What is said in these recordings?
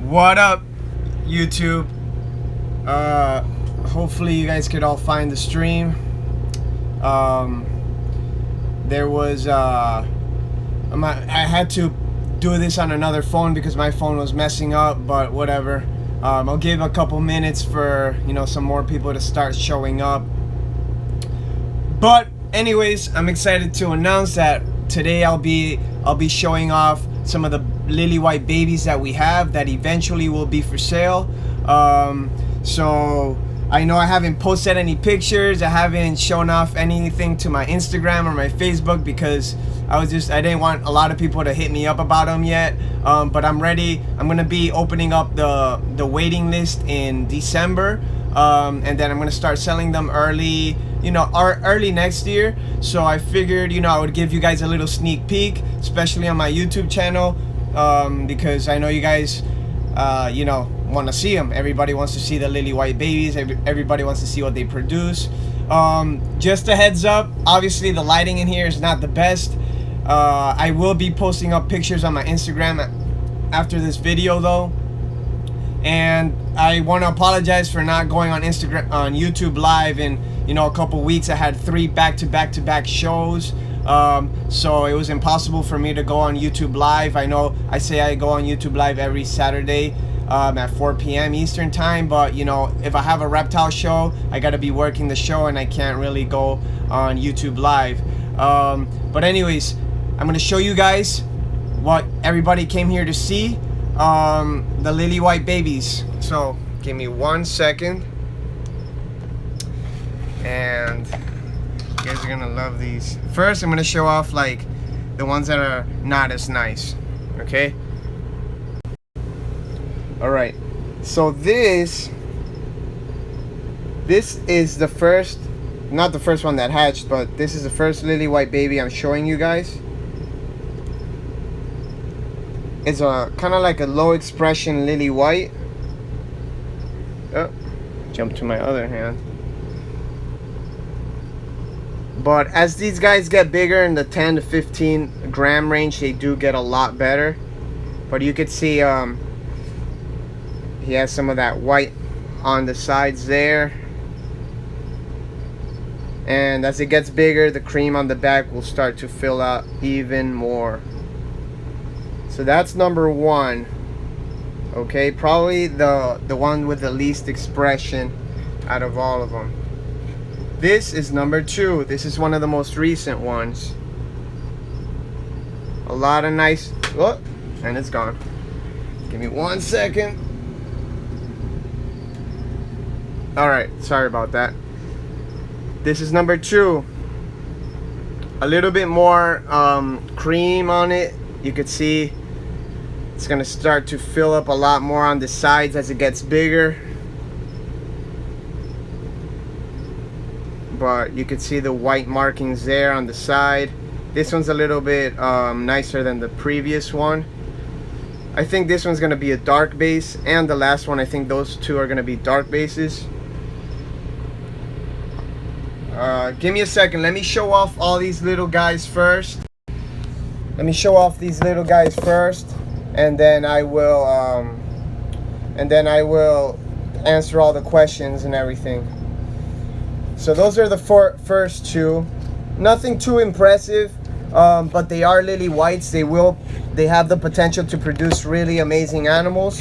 What up, YouTube? Hopefully you guys could all find the stream. There was I had to do this on another phone because my phone was messing up, but whatever. I'll give a couple minutes for some more people to start showing up. But anyways, I'm excited to announce that today I'll be showing off some of the lily white babies that we have that eventually will be for sale. So I know I haven't posted any pictures, I haven't shown off anything to my Instagram or my Facebook because I didn't want a lot of people to hit me up about them yet. But I'm ready. I'm gonna be opening up the waiting list in December, and then I'm gonna start selling them early next year. So I figured I would give you guys a little sneak peek, especially on my YouTube channel, because I know you guys want to see them. Everybody wants to see the lily white babies. Everybody wants to see what they produce. Just a heads up, obviously the lighting in here is not the best. I will be posting up pictures on my Instagram after this video though, and I want to apologize for not going on YouTube live in a couple weeks. I had 3 back-to-back shows, so it was impossible for me to go on YouTube live. I know I say I go on YouTube live every Saturday at 4 p.m. Eastern time, but if I have a reptile show, I gotta be working the show and I can't really go on YouTube live. But anyways, I'm gonna show you guys what everybody came here to see, the lily white babies. So give me 1 second, and you guys are gonna love these. First, I'm gonna show off like the ones that are not as nice. Okay. All right. So this is the first, not the first one that hatched, but this is the first lily white baby I'm showing you guys. It's a kind of like a low expression lily white. Oh, jump to my other hand. But as these guys get bigger in the 10 to 15 gram range, they do get a lot better. But you could see he has some of that white on the sides there. And as it gets bigger, the cream on the back will start to fill out even more. So that's number 1. Okay, probably the one with the least expression out of all of them. This is number 2. This is one of the most recent ones. A lot of nice, oh, and it's gone. Give me 1 second. All right, sorry about that. This is number 2. A little bit more cream on it. You could see it's gonna start to fill up a lot more on the sides as it gets bigger. But you could see the white markings there on the side. This one's a little bit nicer than the previous one. I think this one's gonna be a dark base, and the last one, I think those 2 are gonna be dark bases. Give me a second. Let me show off all these little guys first. Let me show off these little guys first, and then I will answer all the questions and everything. So those are the first 2. Nothing too impressive, but they are lily whites. They have the potential to produce really amazing animals.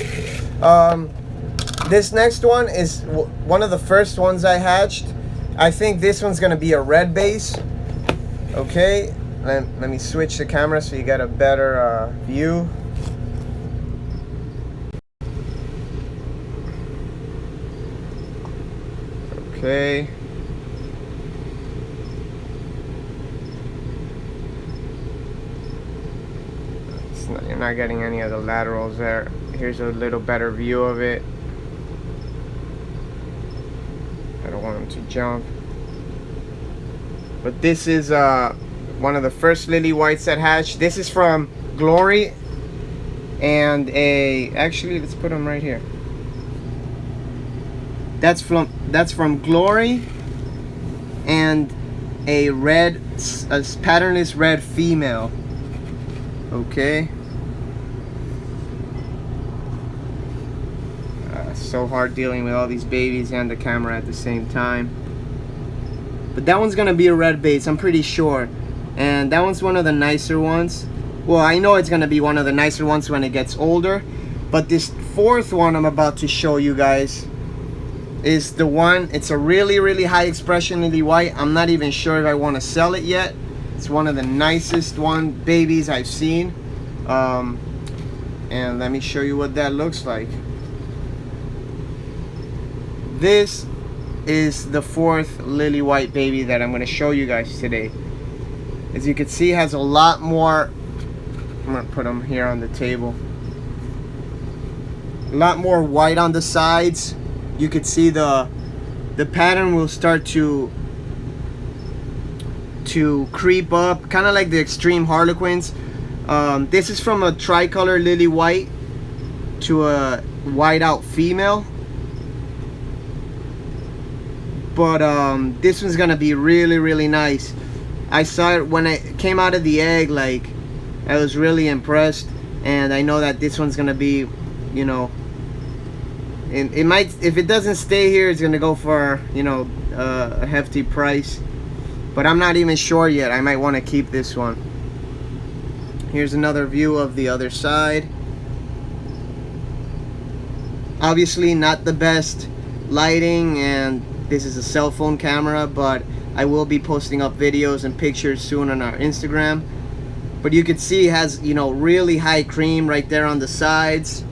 This next one is one of the first ones I hatched. I think this one's gonna be a red base. Okay, let me switch the camera so you get a better view. Okay. You're not getting any of the laterals there. Here's a little better view of it. I don't want him to jump. But this is one of the first lily whites that hatched. This is from Glory, and actually let's put them right here. That's from Glory and a patternless red female. Okay. so hard dealing with all these babies and the camera at the same time. But that one's gonna be a red base, I'm pretty sure. And that one's one of the nicer ones. Well, I know it's gonna be one of the nicer ones when it gets older. But this fourth one I'm about to show you guys is the one. It's a really high expression Lily White. I'm not even sure if I want to sell it yet. It's one of the nicest babies I've seen. And let me show you what that looks like. This is the fourth Lily White baby that I'm going to show you guys today. As you can see, it has a lot more. I'm going to put them here on the table. A lot more white on the sides. You could see the pattern will start to creep up, kind of like the extreme Harlequins. This is from a tricolor Lily White to a white out female. But this one's gonna be really nice. I saw it when it came out of the egg, like I was really impressed, and I know that this one's gonna be, you know, it might, if it doesn't stay here, it's gonna go for, you know, a hefty price. But I'm not even sure yet. I might want to keep this one. Here's another view of the other side. Obviously not the best lighting, and this is a cell phone camera, but I will be posting up videos and pictures soon on our Instagram. But you can see it has, you know, really high cream right there on the sides.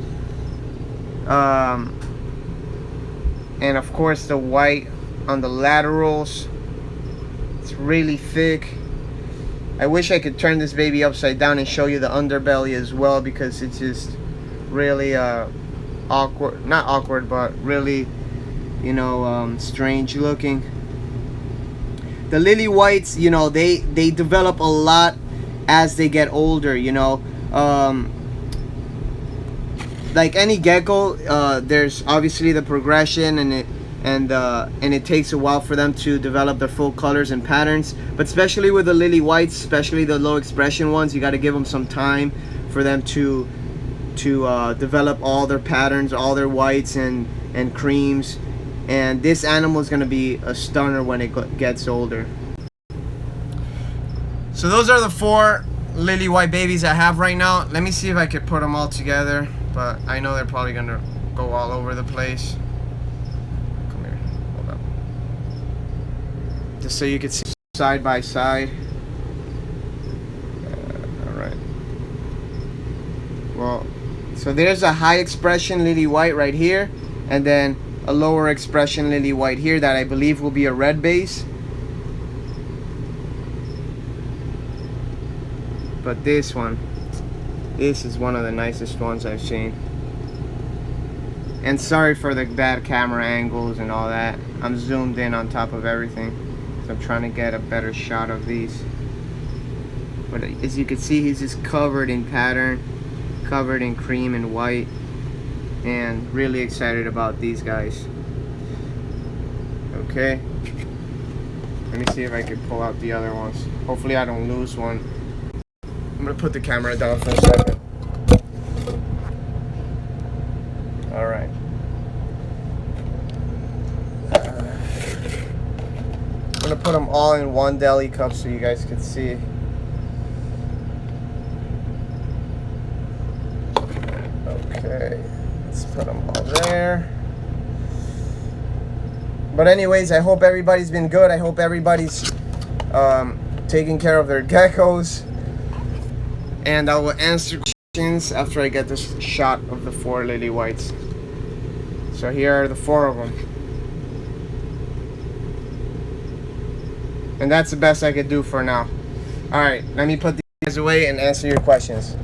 And of course the white on the laterals. It's really thick. I wish I could turn this baby upside down and show you the underbelly as well, because it's just really awkward, not awkward, but really, you know, strange looking. The Lily Whites, you know, they develop a lot as they get older, you know. Like any gecko, there's obviously the progression, and it takes a while for them to develop their full colors and patterns. But especially with the Lily Whites, especially the low expression ones, you got to give them some time for them to develop all their patterns, all their whites and creams. And this animal is going to be a stunner when it gets older. So those are the 4 Lily White babies I have right now. Let me see if I could put them all together, but I know they're probably going to go all over the place. Come here, hold up. Just so you can see side by side. Alright. Well, so there's a high expression Lily White right here, and then a lower expression Lily White here that I believe will be a red base. But this is one of the nicest ones I've seen. And sorry for the bad camera angles and all that. I'm zoomed in on top of everything, so I'm trying to get a better shot of these. But as you can see, he's just covered in pattern, covered in cream and white, and really excited about these guys. Okay, let me see if I can pull out the other ones. Hopefully I don't lose one. I'm gonna put the camera down for a second. Alright. I'm gonna put them all in one deli cup so you guys can see. Okay, let's put them all there. But anyways, I hope everybody's been good. I hope everybody's taking care of their geckos. And I will answer questions after I get this shot of the 4 Lily Whites. So here are the 4 of them. And that's the best I could do for now. Alright, let me put these away and answer your questions.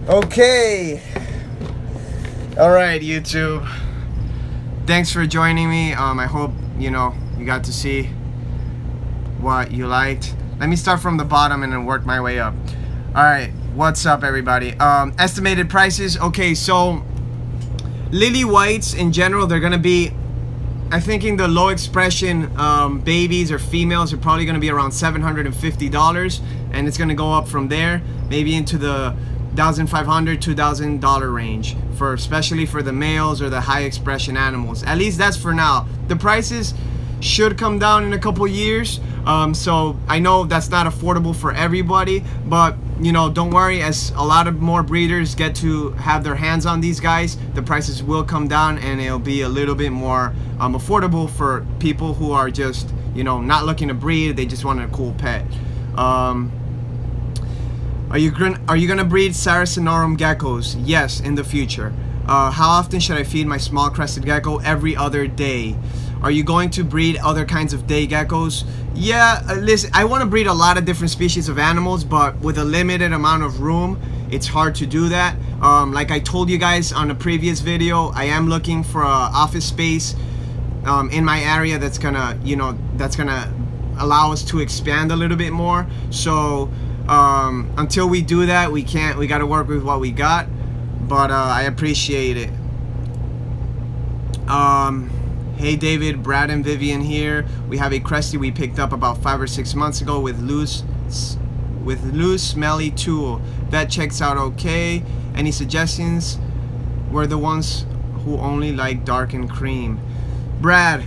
Okay. Alright, YouTube. Thanks for joining me. I hope, you know, you got to see what you liked. Let me start from the bottom and then work my way up. Alright, what's up everybody? Estimated prices. Okay, so Lily whites in general, they're gonna be, I think in the low expression babies or females are probably gonna be around $750, and it's gonna go up from there, maybe into the $1,500 $2,000 range, for especially for the males or the high expression animals. At least that's for now. The prices should come down in a couple years, so I know that's not affordable for everybody, but you know, don't worry, as a lot of more breeders get to have their hands on these guys, the prices will come down and it'll be a little bit more affordable for people who are just, you know, not looking to breed, they just want a cool pet. Are you gonna breed Saracenorum geckos? Yes, in the future. How often should I feed my small crested gecko? Every other day. Are you going to breed other kinds of day geckos? Yeah, listen, I want to breed a lot of different species of animals, but with a limited amount of room, it's hard to do that. Like I told you guys on a previous video, I am looking for a office space in my area that's gonna, you know, that's gonna allow us to expand a little bit more. So until we do that, we gotta work with what we got, but I appreciate it. Hey David, Brad and Vivian here. We have a Crested we picked up about 5 or 6 months ago with loose smelly tool. Vet checks out okay. Any suggestions? We're the ones who only like dark and cream. Brad,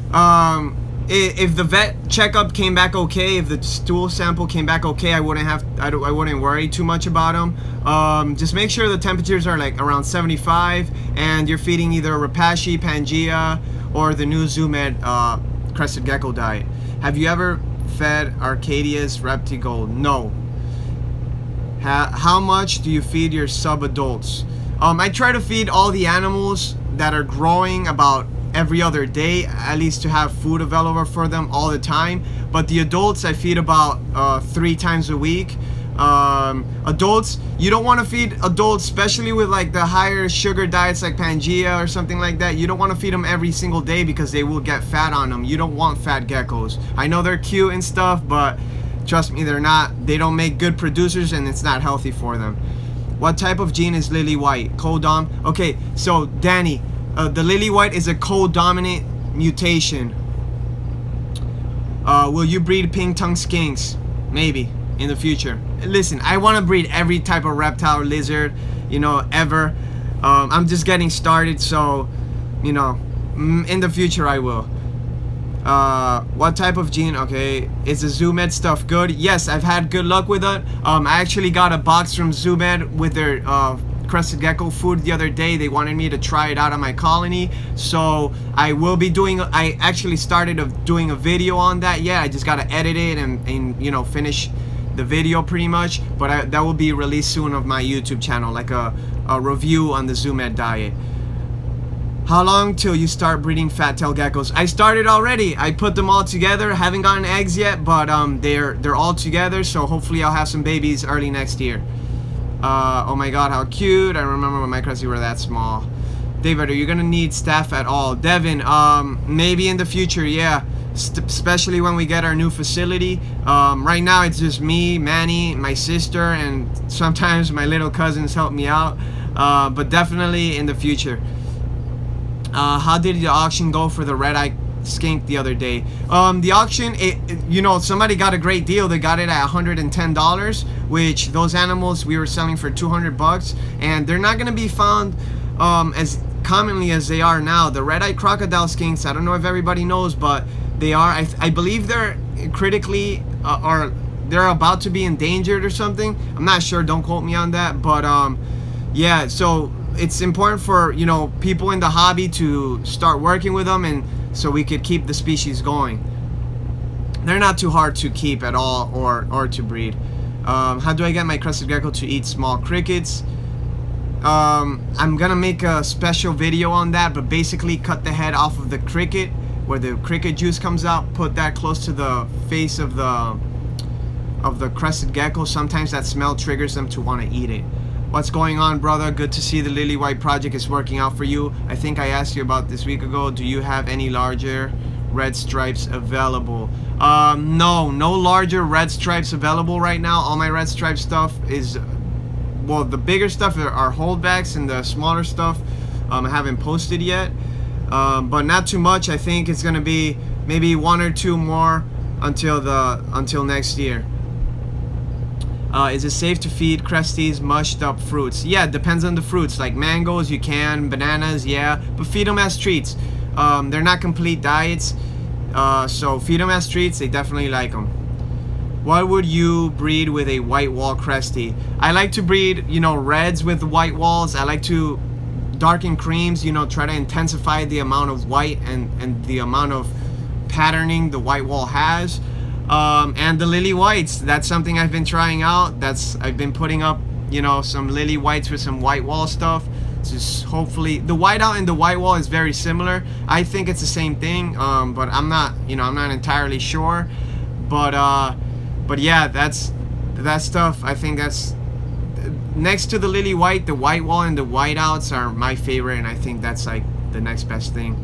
if the vet checkup came back okay, if the stool sample came back okay, I wouldn't worry too much about them. Just make sure the temperatures are like around 75 and you're feeding either Repashy, Pangea, or the new Zoomed Crested Gecko diet. Have you ever fed Arcadia's Reptigold? No. How much do you feed your sub-adults? I try to feed all the animals that are growing about every other day, at least to have food available for them all the time. But the adults I feed about 3 times a week. Adults, you don't want to feed adults, especially with like the higher sugar diets like Pangea or something like that. You don't want to feed them every single day because they will get fat on them. You don't want fat geckos. I know they're cute and stuff, but trust me, they don't make good producers and it's not healthy for them. What type of gene is Lily White? Co-dom? Okay, so Danny, the Lily White is a co-dominant mutation. Will you breed pink tongue skinks? Maybe in the future. Listen, I want to breed every type of reptile, lizard, you know, ever. I'm just getting started, so, you know, in the future I will. What type of gene? Okay, is the Zoomed stuff good? Yes, I've had good luck with it. I actually got a box from Zoomed with their Crested Gecko food the other day. They wanted me to try it out on my colony, so I will be doing, I actually started doing a video on that. Yeah, I just gotta edit it and you know, finish the video pretty much, but that will be released soon of my YouTube channel, like a review on the Zoomed diet. How long till you start breeding fat tail geckos? I started already. I put them all together. Haven't gotten eggs yet, but they're all together, so hopefully I'll have some babies early next year. Oh my god, how cute. I remember when my Crested were that small. David, are you gonna need staff at all? Devin, maybe in the future, yeah. Especially when we get our new facility. Right now it's just me, Manny, my sister, and sometimes my little cousins help me out, but definitely in the future. How did the auction go for the red-eye skink the other day? The auction, you know, somebody got a great deal. They got it at $110, which those animals we were selling for 200 bucks, and they're not gonna be found as commonly as they are now. The red-eye crocodile skinks, I don't know if everybody knows, but they are, I believe they're critically, or they're about to be endangered or something. I'm not sure, don't quote me on that, but yeah, so it's important for, you know, people in the hobby to start working with them, and so we could keep the species going. They're not too hard to keep at all, or to breed. How do I get my Crested Gecko to eat small crickets? I'm gonna make a special video on that, but basically cut the head off of the cricket where the cricket juice comes out, put that close to the face of the Crested Gecko. Sometimes that smell triggers them to want to eat it. What's going on, brother? Good to see the Lily White project is working out for you. I think I asked you about this week ago. Do you have any larger red stripes available? No larger red stripes available right now. All my red stripe stuff is, well, the bigger stuff are holdbacks, and the smaller stuff I haven't posted yet, but not too much. I think it's gonna be maybe 1 or 2 more until next year. Is it safe to feed Cresties mushed up fruits? Yeah, it depends on the fruits. Like mangoes, you can. Bananas, yeah. But feed them as treats. They're not complete diets. So feed them as treats. They definitely like them. What would you breed with a white wall Cresty? I like to breed, reds with white walls. I like to darken creams, try to intensify the amount of white and the amount of patterning the white wall has. And the Lilly whites, that's something I've been trying out. I've been putting up, some Lilly whites with some white wall stuff. Just hopefully the whiteout and the white wall is very similar. I think it's the same thing, but I'm not entirely sure. But yeah, that stuff. I think that's next to the Lilly white, the white wall and the whiteouts are my favorite, and I think that's like the next best thing.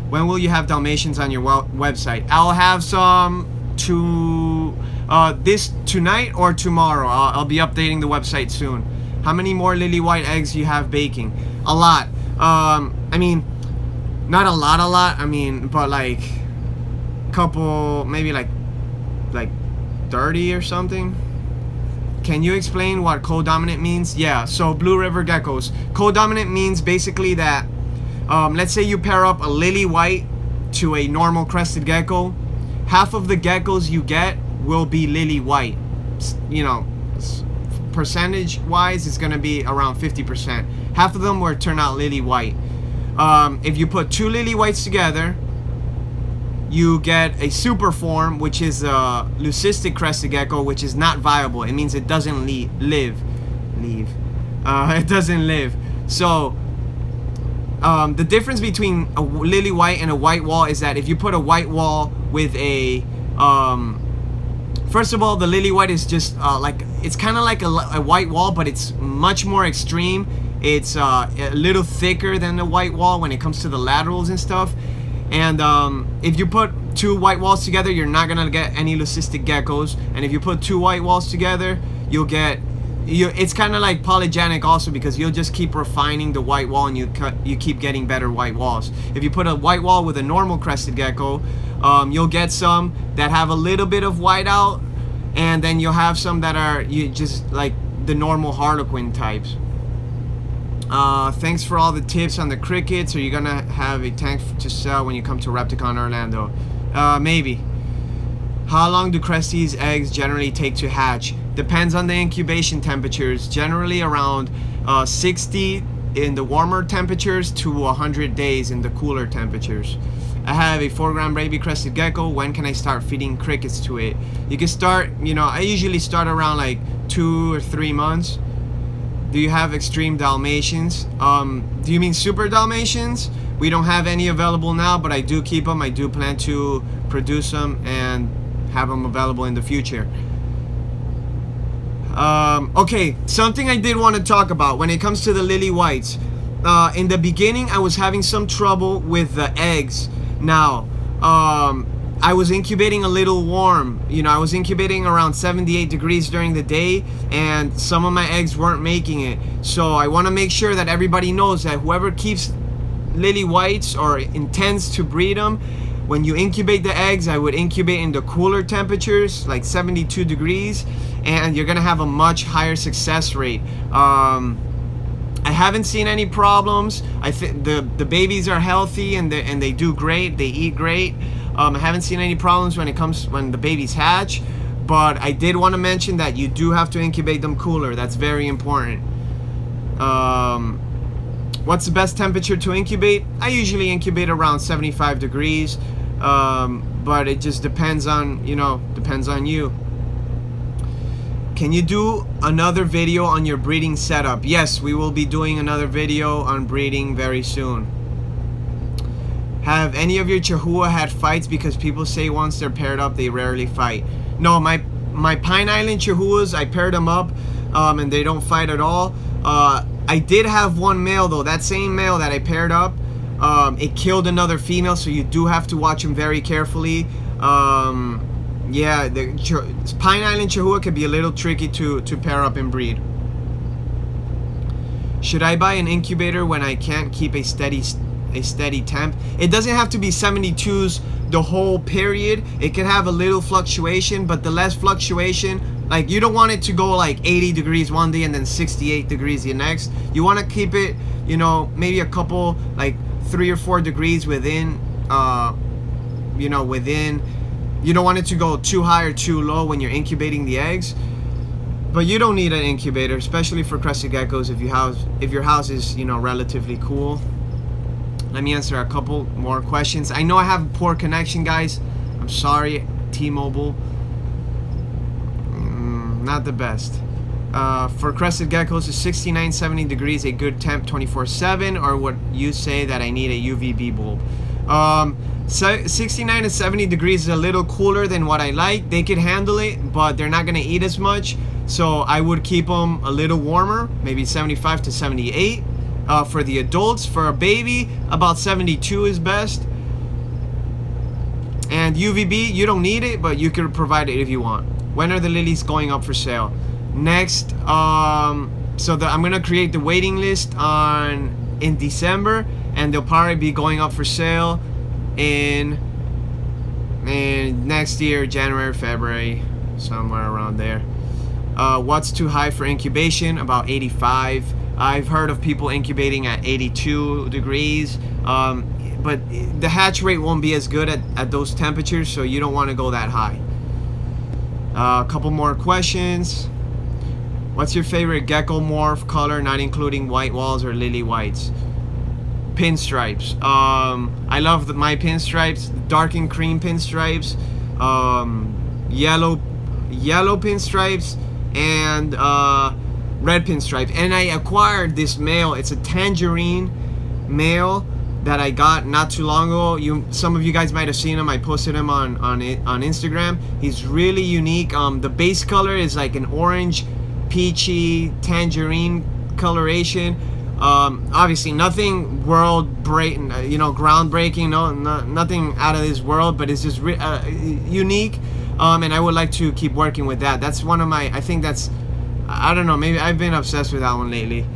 When will you have Dalmatians on your website? I'll have some this tonight or tomorrow. I'll be updating the website soon. How many more Lilly white eggs you have baking? A lot. I mean, not a lot. I mean, but like couple, maybe like 30 or something. Can you explain what co-dominant means? Yeah, so Blue River geckos. Co-dominant means basically that let's say you pair up a Lilly white to a normal crested gecko. Half of the geckos you get will be Lilly white. Percentage wise, it's gonna be around 50%. Half of them will turn out Lilly white. If you put 2 Lilly whites together, you get a super form, which is a leucistic crested gecko, which is not viable. It means it doesn't live. It doesn't live. So the difference between a Lilly white and a white wall is that if you put a white wall with a first of all, the Lilly white is just it's kind of like a white wall, but it's much more extreme. It's a little thicker than the white wall when it comes to the laterals and stuff. And if you put 2 white walls together, you're not gonna get any leucistic geckos. And if you put 2 white walls together, you'll get it's kind of like polygenic also, because you'll just keep refining the white wall and you keep getting better white walls. If you put a white wall with a normal crested gecko, you'll get some that have a little bit of white out, and then you'll have some that are just like the normal harlequin types. Thanks for all the tips on the crickets. Are you gonna have a tank to sell when you come to Repticon Orlando? Maybe. How long do Cresties eggs generally take to hatch? Depends on the incubation temperatures. Generally around 60 in the warmer temperatures to 100 days in the cooler temperatures. I have a 4-gram baby crested gecko. When can I start feeding crickets to it? You can start, I usually start around like 2 or 3 months. Do you have extreme Dalmatians? Do you mean super Dalmatians? We don't have any available now, but I do keep them. I do plan to produce them and have them available in the future. Okay, something I did want to talk about when it comes to the Lilly whites. In the beginning, I was having some trouble with the eggs. Now, I was incubating a little warm. I was incubating around 78 degrees during the day, and some of my eggs weren't making it. So I want to make sure that everybody knows that whoever keeps Lilly whites or intends to breed them, when you incubate the eggs, I would incubate in the cooler temperatures, like 72 degrees, and you're gonna have a much higher success rate. I haven't seen any problems. I think the babies are healthy and they do great. They eat great. I haven't seen any problems when the babies hatch, but I did want to mention that you do have to incubate them cooler. That's very important. What's the best temperature to incubate? I usually incubate around 75 degrees, but it just depends on you. Can you do another video on your breeding setup? Yes, we will be doing another video on breeding very soon. Have any of your Chihuahua had fights? Because people say once they're paired up, they rarely fight. No, my Pine Island Chihuahuas, I paired them up, and they don't fight at all. I did have one male though. That same male that I paired up, it killed another female, so you do have to watch him very carefully. Yeah, the Pine Island Chihuahua can be a little tricky to pair up and breed. Should I buy an incubator when I can't keep a steady temp? It doesn't have to be 72s the whole period. It can have a little fluctuation, but the less fluctuation, like you don't want it to go like 80 degrees one day and then 68 degrees the next. You want to keep it, you know, maybe a couple, like 3 or 4 degrees within, you know, within. You don't want it to go too high or too low when you're incubating the eggs. But you don't need an incubator, especially for crested geckos if your house is, you know, relatively cool. Let me answer a couple more questions. I know I have poor connection, guys. I'm sorry, T-Mobile. Not the best. For crested geckos, is 69, 70 degrees a good temp 24/7, or would you say that I need a UVB bulb? 69 to 70 degrees is a little cooler than what I like. They could handle it, but they're not gonna eat as much. So I would keep them a little warmer, maybe 75 to 78. For the adults, for a baby, about 72 is best. And UVB, you don't need it, but you could provide it if you want. When are the lilies going up for sale? Next, I'm gonna create the waiting list in December, and they'll probably be going up for sale in next year, January, February, somewhere around there. What's too high for incubation? About 85. I've heard of people incubating at 82 degrees, but the hatch rate won't be as good at those temperatures, so you don't want to go that high. A couple more questions. What's your favorite gecko morph color, not including white walls or lily whites? Pinstripes. I love my pinstripes, dark and cream pinstripes, yellow pinstripes, and red pinstripe. And I acquired this male. It's a tangerine male that I got not too long ago. Some of you guys might have seen him. I posted him on Instagram. He's really unique. The base color is like an orange, peachy, tangerine coloration. Obviously nothing groundbreaking, nothing out of this world, but it's just unique. And I would like to keep working with that. That's one of my, I don't know, maybe I've been obsessed with that one lately.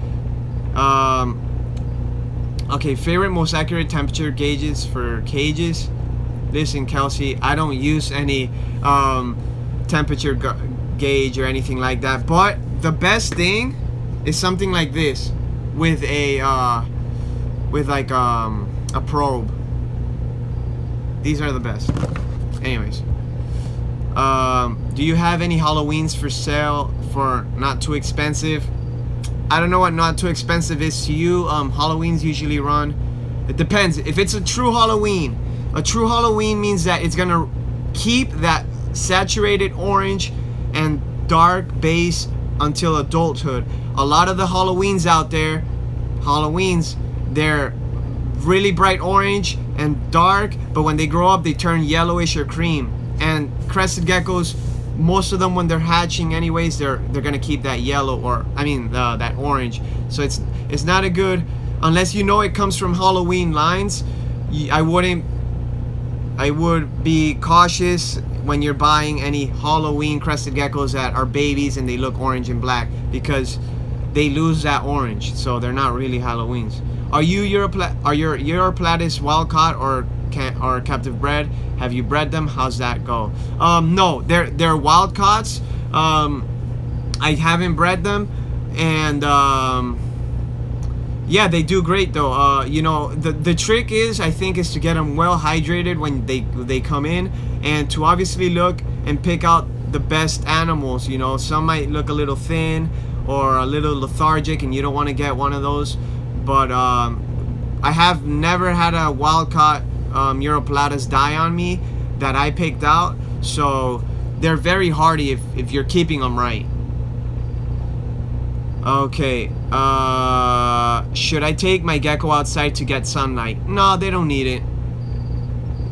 Okay, favorite most accurate temperature gauges for cages. Listen, Kelsey, I don't use any temperature gauge or anything like that, but the best thing is something like this with a probe. These are the best. Anyways, do you have any Halloweens for sale for not too expensive? I don't know what not too expensive is to you. Halloweens usually run, it depends. If it's a true Halloween means that it's gonna keep that saturated orange and dark base until adulthood. A lot of the Halloweens out there, they're really bright orange and dark, but when they grow up they turn yellowish or cream. And crested geckos, most of them when they're hatching anyways, they're gonna keep that yellow, or that orange. So it's not a good, unless you know it comes from Halloween lines. I would be cautious when you're buying any Halloween crested geckos that are babies and they look orange and black, because they lose that orange, so they're not really Halloweens. Are your Europlatis wild caught or captive bred? Have you bred them? How's that go? No, they're wild caughts. I haven't bred them, and yeah, they do great though. The trick is, I think, is to get them well hydrated when they come in, and to obviously look and pick out the best animals. Some might look a little thin or a little lethargic, and you don't want to get one of those. But I have never had a wild caught Europlatis die on me that I picked out, so they're very hardy if you're keeping them right. Okay, should I take my gecko outside to get sunlight? No, they don't need it,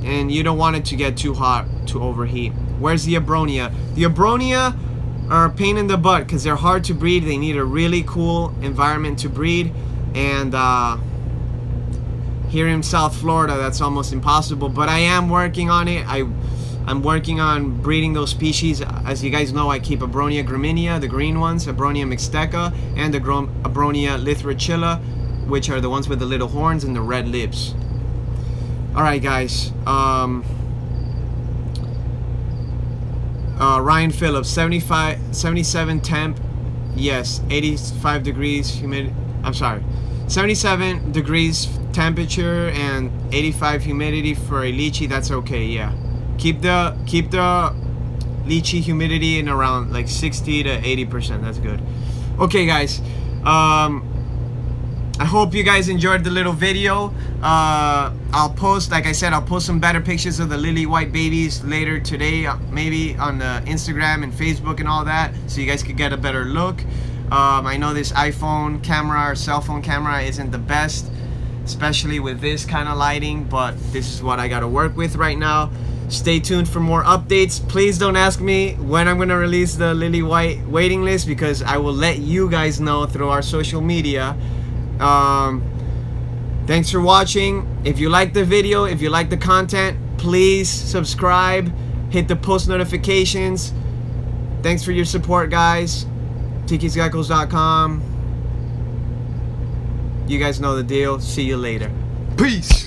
and you don't want it to get too hot to overheat. Where's the Abronia? The Abronia are a pain in the butt because they're hard to breed. They need a really cool environment to breed, and here in South Florida that's almost impossible, but I am working on it. I'm working on breeding those species. As you guys know, I keep Abronia graminea, the green ones, Abronia mixteca, and the Abronia lithrachilla, which are the ones with the little horns and the red lips. Alright guys, Ryan Phillips, 77 temp, yes, 85 degrees humidity, I'm sorry, 77 degrees temperature and 85 humidity for a lychee, that's okay, yeah. Keep the lychee humidity in around like 60 to 80%, that's good. Okay guys, I hope you guys enjoyed the little video. I'll post, like I said, I'll post some better pictures of the lily white babies later today, maybe on Instagram and Facebook and all that, so you guys could get a better look. I know this iPhone camera or cell phone camera isn't the best, especially with this kind of lighting, but this is what I gotta work with right now. Stay tuned for more updates. Please don't ask me when I'm gonna release the lily white waiting list, because I will let you guys know through our social media. Thanks for watching. If you like the video, if you like the content, please subscribe, hit the post notifications. Thanks for your support, guys. tikisgeckos.com. You guys know the deal. See you later. Peace.